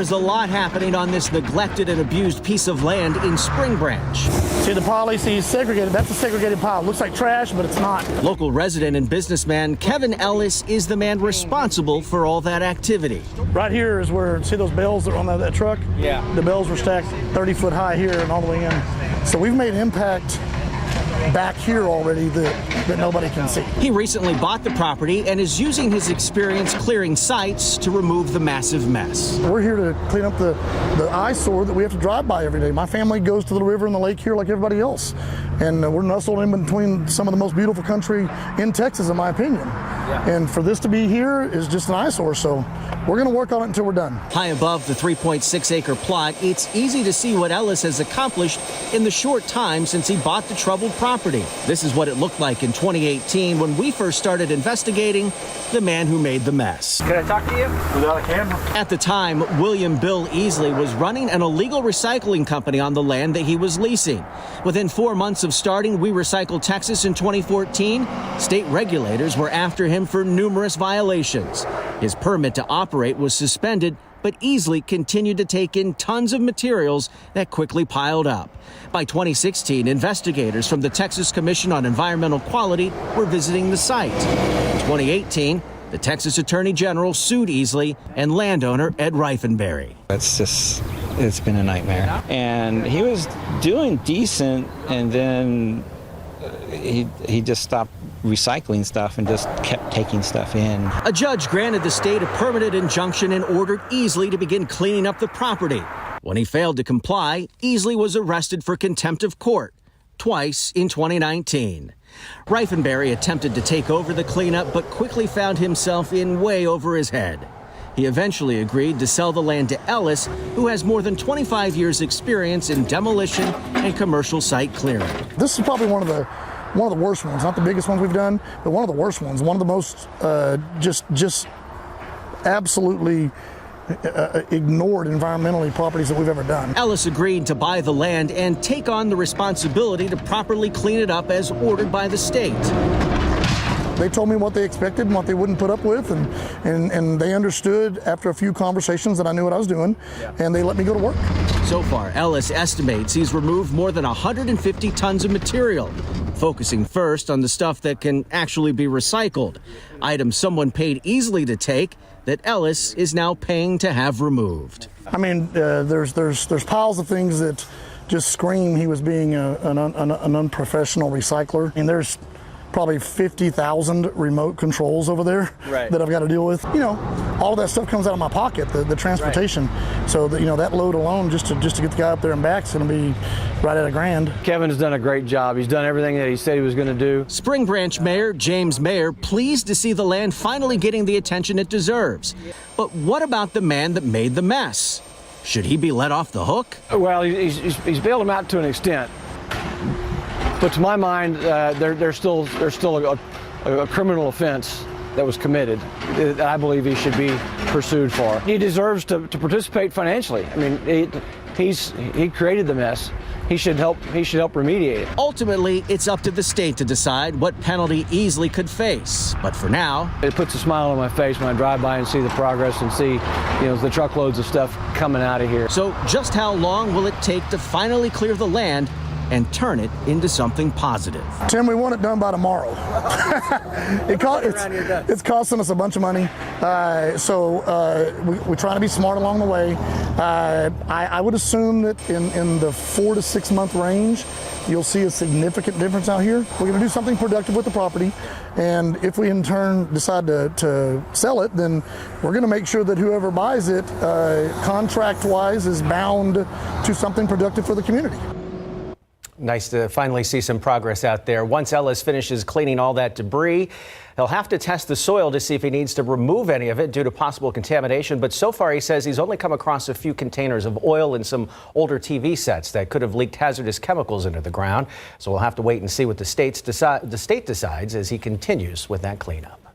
There's a lot happening on this neglected and abused piece of land in Spring Branch. See the pile you see segregated? That's a segregated pile. Looks like trash, but it's not. Local resident and businessman Kevin Ellis is the man responsible for all that activity. Right here is where, see those bales that are on that truck? Yeah. The bales were stacked 30 foot high here and all the way in. So we've made an impact back here already that nobody can see. He recently bought the property and is using his experience clearing sites to remove the massive mess. We're here to clean up the eyesore that we have to drive by every day. My family goes to the river and the lake here like everybody else. And we're nestled in between some of the most beautiful country in Texas, in my opinion. Yeah. And for this to be here is just an eyesore, so we're going to work on it until we're done. High above the 3.6-acre plot, it's easy to see what Ellis has accomplished in the short time since he bought the troubled property. This is what it looked like in 2018 when we first started investigating the man who made the mess. Can I talk to you? Without a camera. At the time, William Bill Easley was running an illegal recycling company on the land that he was leasing. Within 4 months of starting We Recycle Texas in 2014, state regulators were after him for numerous violations. His permit to operate was suspended, but Easley continued to take in tons of materials that quickly piled up. By 2016, investigators from the Texas Commission on Environmental Quality were visiting the site. In 2018, the Texas Attorney General sued Easley and landowner Ed Reifenberry. It's been a nightmare. And he was doing decent, and then he just stopped recycling stuff and just kept taking stuff in. A judge granted the state a permanent injunction and ordered Easley to begin cleaning up the property. When he failed to comply, Easley was arrested for contempt of court twice in 2019. Reifenberry attempted to take over the cleanup, but quickly found himself in way over his head. He eventually agreed to sell the land to Ellis, who has more than 25 years' experience in demolition and commercial site clearing. This is probably one of the worst ones, not the biggest ones we've done, but one of the worst ones, one of the most just absolutely ignored environmentally properties that we've ever done. Ellis agreed to buy the land and take on the responsibility to properly clean it up as ordered by the state. They told me what they expected and what they wouldn't put up with, and they understood after a few conversations that I knew what I was doing, and they let me go to work. So far, Ellis estimates he's removed more than 150 tons of material, focusing first on the stuff that can actually be recycled, items someone paid Easley to take that Ellis is now paying to have removed. I mean, there's piles of things that just scream he was being an unprofessional recycler, and there's probably 50,000 remote controls over there that I've got to deal with. You know, all of that stuff comes out of my pocket, the transportation. So that, you know, that load alone just to get the guy up there and back is going to be right at $1,000. Kevin's done a great job. He's done everything that he said he was going to do. Spring Branch Mayor James Mayer pleased to see the land finally getting the attention it deserves. But what about the man that made the mess? Should he be let off the hook? Well, he's bailed him out to an extent. But to my mind, there's still a criminal offense that was committed that I believe he should be pursued for. He deserves to participate financially. I mean, he created the mess. He should help remediate it. Ultimately, it's up to the state to decide what penalty Easley could face. But for now, it puts a smile on my face when I drive by and see the progress and see, you know, the truckloads of stuff coming out of here. So just how long will it take to finally clear the land and turn it into something positive? Tim, we want it done by tomorrow. It's costing us a bunch of money, so we're trying to be smart along the way. I would assume that in the 4 to 6 month range, you'll see a significant difference out here. We're going to do something productive with the property, and if we in turn decide to sell it, then we're going to make sure that whoever buys it, contract-wise, is bound to something productive for the community. Nice to finally see some progress out there. Once Ellis finishes cleaning all that debris, he'll have to test the soil to see if he needs to remove any of it due to possible contamination. But so far, he says he's only come across a few containers of oil and some older TV sets that could have leaked hazardous chemicals into the ground. So we'll have to wait and see what the state decides as he continues with that cleanup.